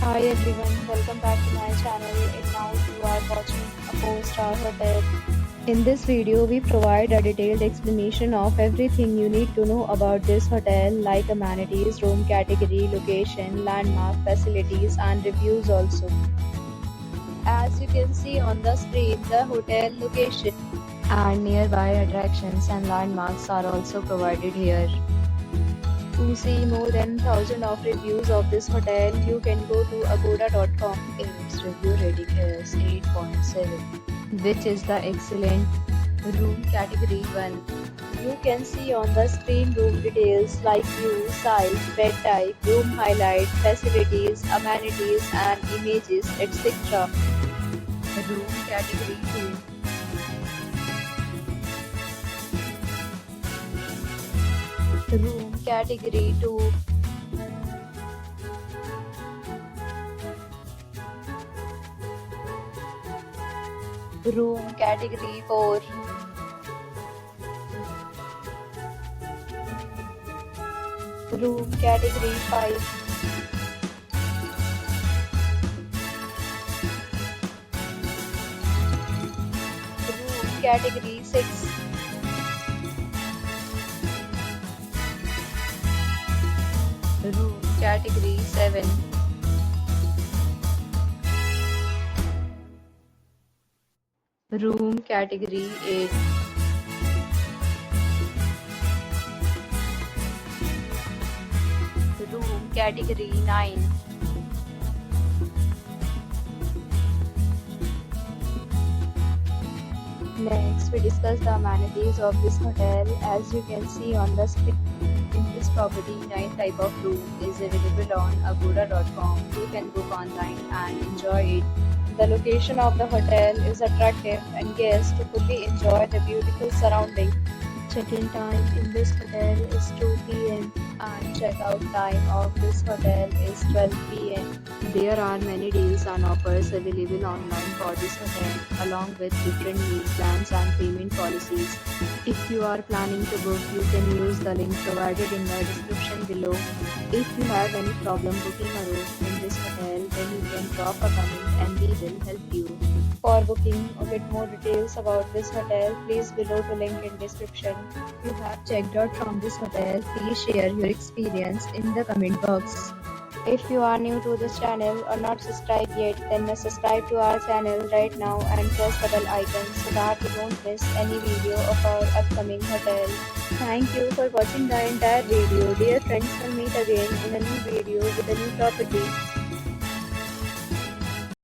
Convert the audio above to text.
Hi everyone, welcome back to my channel and now you are watching a 4-star hotel. In this video, we provide a detailed explanation of everything you need to know about this hotel like amenities, room category, location, landmark, facilities and reviews also. As you can see on the screen, the hotel location and nearby attractions and landmarks are also provided here. To see more than 1000 of reviews of this hotel, you can go to agoda.com. Its review rating is 8.7, which is the excellent. Room category 1. You can see on the screen room details like view, size, bed type, room highlight, facilities, amenities and images, etc. Room category 2. Room category 2. Room category 4. Room category 5. Room category 6. Room category 7. Room category 8. Room category 9. Next, we discuss the amenities of this hotel. As you can see on the screen, in this property, 9 type of room is available on agoda.com. You can book online and enjoy it. The location of the hotel is attractive and guests to fully enjoy the beautiful surroundings. Check-in time in this hotel is 2 p.m. and check-out time of this hotel is 12 p.m. There are many deals and offers available online for this hotel, along with different meal plans and payment policies. If you are planning to book, you can use the link provided in the description below. If you have any problem booking a room in this hotel, then you can drop a comment and we will help you. For booking or get more details about this hotel, please below the link in description. If you have checked out from this hotel, please share your experience in the comment box. If you are new to this channel or not subscribed yet, then must subscribe to our channel right now and press the bell icon so that you don't miss any video of our upcoming hotel. Thank you for watching the entire video. Dear friends, we'll meet again in a new video with a new property.